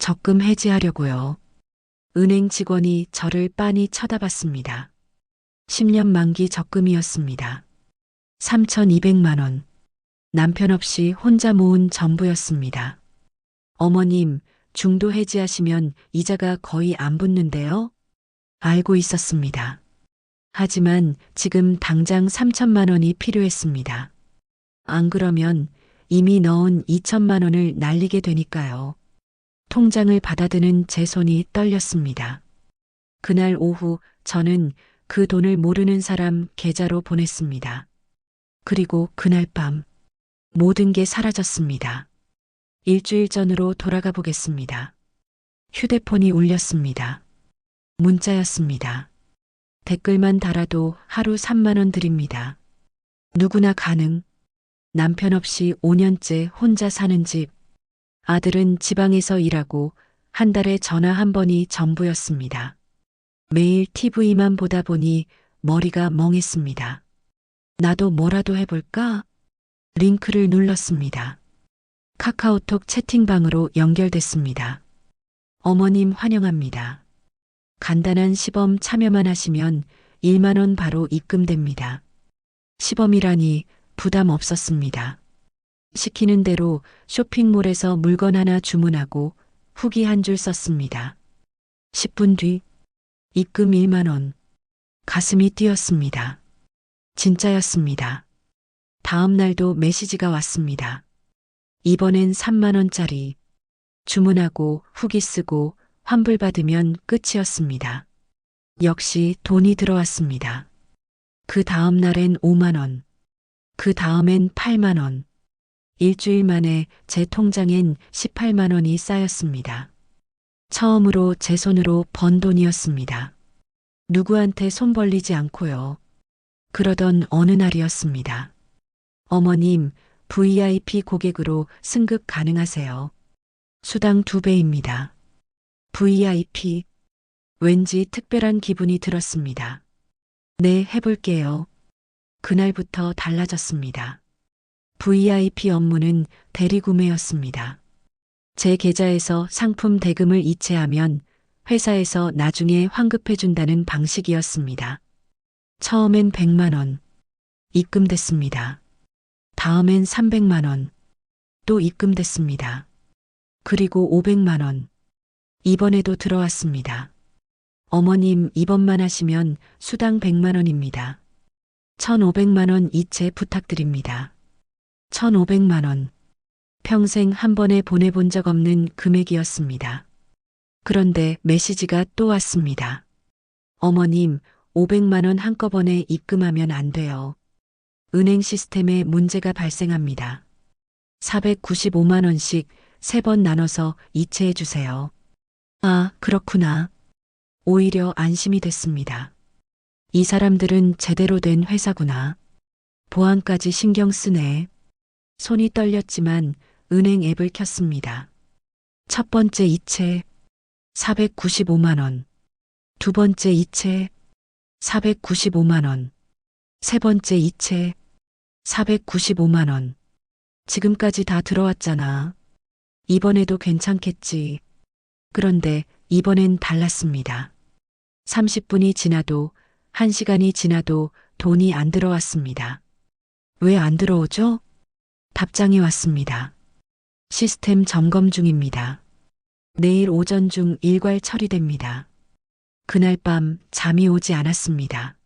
적금 해지하려고요. 은행 직원이 저를 빤히 쳐다봤습니다. 10년 만기 적금이었습니다. 3,200만 원. 남편 없이 혼자 모은 전부였습니다. 어머님, 중도 해지하시면 이자가 거의 안 붙는데요? 알고 있었습니다. 하지만 지금 당장 3천만 원이 필요했습니다. 안 그러면 이미 넣은 2천만 원을 날리게 되니까요. 통장을 받아드는 제 손이 떨렸습니다. 그날 오후 저는 그 돈을 모르는 사람 계좌로 보냈습니다. 그리고 그날 밤 모든 게 사라졌습니다. 일주일 전으로 돌아가 보겠습니다. 휴대폰이 울렸습니다. 문자였습니다. 댓글만 달아도 하루 3만 원 드립니다. 누구나 가능. 남편 없이 5년째 혼자 사는 집. 아들은 지방에서 일하고 한 달에 전화 한 번이 전부였습니다. 매일 TV만 보다 보니 머리가 멍했습니다. 나도 뭐라도 해볼까? 링크를 눌렀습니다. 카카오톡 채팅방으로 연결됐습니다. 어머님 환영합니다. 간단한 시범 참여만 하시면 1만 원 바로 입금됩니다. 시범이라니 부담 없었습니다. 시키는 대로 쇼핑몰에서 물건 하나 주문하고 후기 한 줄 썼습니다. 10분 뒤 입금 1만 원. 가슴이 뛰었습니다. 진짜였습니다. 다음 날도 메시지가 왔습니다. 이번엔 3만 원짜리. 주문하고 후기 쓰고 환불받으면 끝이었습니다. 역시 돈이 들어왔습니다. 그 다음 날엔 5만 원. 그 다음엔 8만 원. 일주일 만에 제 통장엔 18만 원이 쌓였습니다. 처음으로 제 손으로 번 돈이었습니다. 누구한테 손 벌리지 않고요. 그러던 어느 날이었습니다. 어머님, VIP 고객으로 승급 가능하세요. 수당 2배입니다. VIP. 왠지 특별한 기분이 들었습니다. 네, 해볼게요. 그날부터 달라졌습니다. VIP 업무는 대리구매였습니다. 제 계좌에서 상품 대금을 이체하면 회사에서 나중에 환급해준다는 방식이었습니다. 처음엔 100만 원. 입금됐습니다. 다음엔 300만 원. 또 입금됐습니다. 그리고 500만 원. 이번에도 들어왔습니다. 어머님, 이번만 하시면 수당 100만 원입니다. 1,500만 원 이체 부탁드립니다. 1,500만 원. 평생 한 번에 보내본 적 없는 금액이었습니다. 그런데 메시지가 또 왔습니다. 어머님, 500만 원 한꺼번에 입금하면 안 돼요. 은행 시스템에 문제가 발생합니다. 495만 원씩 3번 나눠서 이체해 주세요. 아, 그렇구나. 오히려 안심이 됐습니다. 이 사람들은 제대로 된 회사구나. 보안까지 신경 쓰네. 손이 떨렸지만 은행 앱을 켰습니다. 첫 번째 이체 495만 원. 두 번째 이체 495만 원. 세 번째 이체 495만 원. 지금까지 다 들어왔잖아. 이번에도 괜찮겠지. 그런데 이번엔 달랐습니다. 30분이 지나도 1시간이 지나도 돈이 안 들어왔습니다. 왜 안 들어오죠? 답장이 왔습니다. 시스템 점검 중입니다. 내일 오전 중 일괄 처리됩니다. 그날 밤 잠이 오지 않았습니다.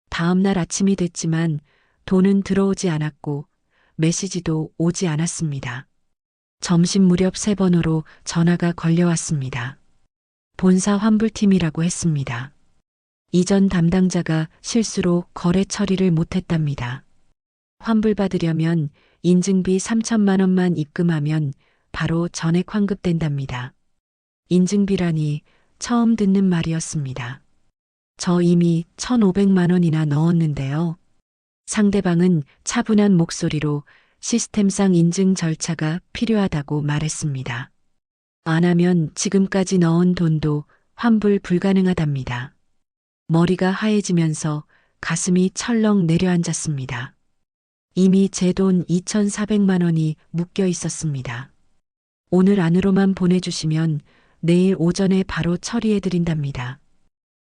다음 날 아침이 됐지만 돈은 들어오지 않았고 메시지도 오지 않았습니다. 점심 무렵 3번으로 전화가 걸려왔습니다. 본사 환불팀이라고 했습니다. 이전 담당자가 실수로 거래 처리를 못했답니다. 환불받으려면 인증비 3천만 원만 입금하면 바로 전액 환급된답니다. 인증비라니 처음 듣는 말이었습니다. 저 이미 1,500만 원이나 넣었는데요. 상대방은 차분한 목소리로 시스템상 인증 절차가 필요하다고 말했습니다. 안 하면 지금까지 넣은 돈도 환불 불가능하답니다. 머리가 하얘지면서 가슴이 철렁 내려앉았습니다. 이미 제 돈 2,400만 원이 묶여 있었습니다. 오늘 안으로만 보내주시면 내일 오전에 바로 처리해 드린답니다.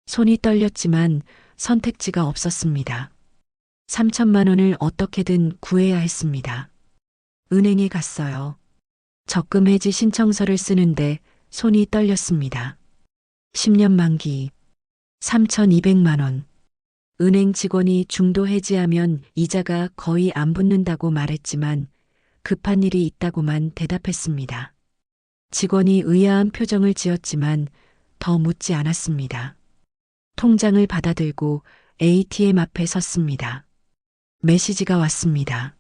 손이 떨렸지만 선택지가 없었습니다. 3천만 원을 어떻게든 구해야 했습니다. 은행에 갔어요. 적금 해지 신청서를 쓰는데 손이 떨렸습니다. 10년 만기 3,200만 원. 은행 직원이 중도 해지하면 이자가 거의 안 붙는다고 말했지만 급한 일이 있다고만 대답했습니다. 직원이 의아한 표정을 지었지만 더 묻지 않았습니다. 통장을 받아들고 ATM 앞에 섰습니다. 메시지가 왔습니다.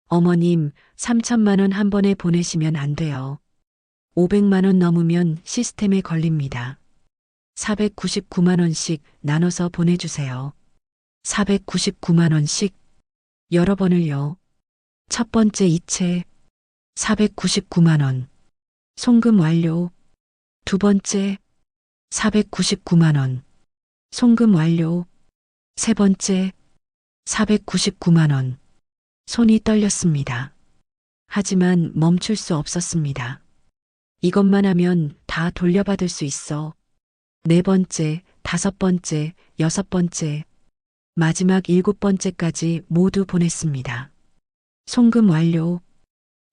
어머님, 3천만 원 한 번에 보내시면 안 돼요. 500만 원 넘으면 시스템에 걸립니다. 499만 원씩 나눠서 보내주세요. 499만 원씩 여러 번을요. 첫 번째 이체 499만 원. 송금 완료. 두 번째 499만 원. 송금 완료. 세 번째 499만 원. 손이 떨렸습니다. 하지만 멈출 수 없었습니다. 이것만 하면 다 돌려받을 수 있어. 네 번째, 다섯 번째, 여섯 번째, 마지막 7번째까지 모두 보냈습니다. 송금 완료.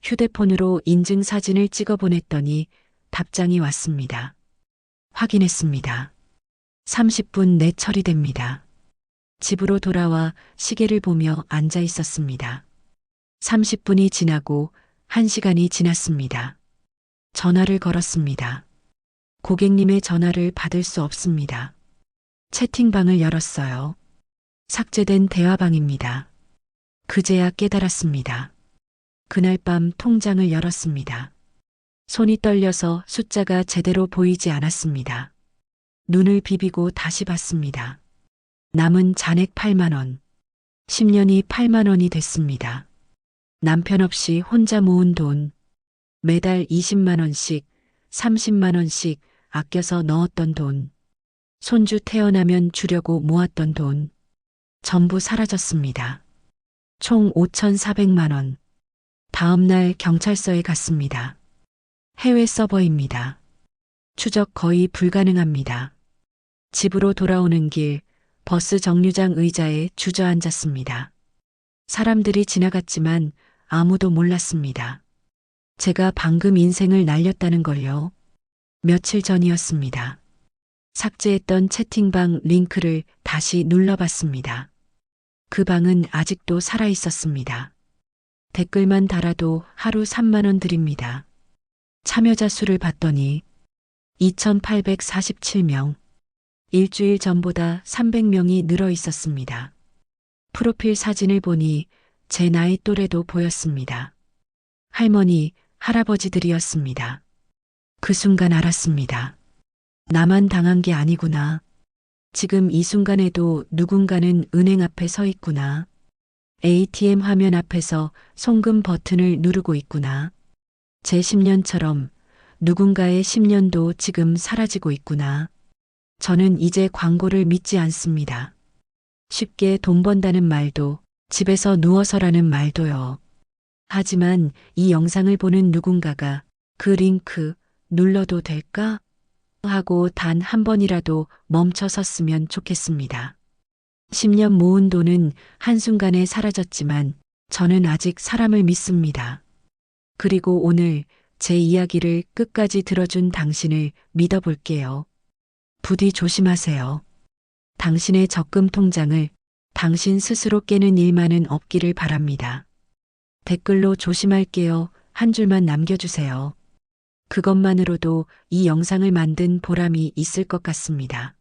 휴대폰으로 인증사진을 찍어 보냈더니 답장이 왔습니다. 확인했습니다. 30분 내 처리됩니다. 집으로 돌아와 시계를 보며 앉아 있었습니다. 30분이 지나고 1시간이 지났습니다. 전화를 걸었습니다. 고객님의 전화를 받을 수 없습니다. 채팅방을 열었어요. 삭제된 대화방입니다. 그제야 깨달았습니다. 그날 밤 통장을 열었습니다. 손이 떨려서 숫자가 제대로 보이지 않았습니다. 눈을 비비고 다시 봤습니다. 남은 잔액 8만 원. 10년이 8만 원이 됐습니다. 남편 없이 혼자 모은 돈. 매달 20만 원씩, 30만 원씩 아껴서 넣었던 돈. 손주 태어나면 주려고 모았던 돈. 전부 사라졌습니다. 총 5,400만 원. 다음 날 경찰서에 갔습니다. 해외 서버입니다. 추적 거의 불가능합니다. 집으로 돌아오는 길 버스 정류장 의자에 주저앉았습니다. 사람들이 지나갔지만 아무도 몰랐습니다. 제가 방금 인생을 날렸다는 걸요. 며칠 전이었습니다. 삭제했던 채팅방 링크를 다시 눌러봤습니다. 그 방은 아직도 살아 있었습니다. 댓글만 달아도 하루 3만 원 드립니다. 참여자 수를 봤더니 2,847명. 일주일 전보다 300명이 늘어 있었습니다. 프로필 사진을 보니 제 나이 또래도 보였습니다. 할머니, 할아버지들이었습니다. 그 순간 알았습니다. 나만 당한 게 아니구나. 지금 이 순간에도 누군가는 은행 앞에 서 있구나. ATM 화면 앞에서 송금 버튼을 누르고 있구나. 제 10년처럼 누군가의 10년도 지금 사라지고 있구나. 저는 이제 광고를 믿지 않습니다. 쉽게 돈 번다는 말도, 집에서 누워서라는 말도요. 하지만 이 영상을 보는 누군가가 그 링크 눌러도 될까? 하고 단 한 번이라도 멈춰 섰으면 좋겠습니다. 10년 모은 돈은 한순간에 사라졌지만 저는 아직 사람을 믿습니다. 그리고 오늘 제 이야기를 끝까지 들어준 당신을 믿어볼게요. 부디 조심하세요. 당신의 적금 통장을 당신 스스로 깨는 일만은 없기를 바랍니다. 댓글로 조심할게요. 한 줄만 남겨주세요. 그것만으로도 이 영상을 만든 보람이 있을 것 같습니다.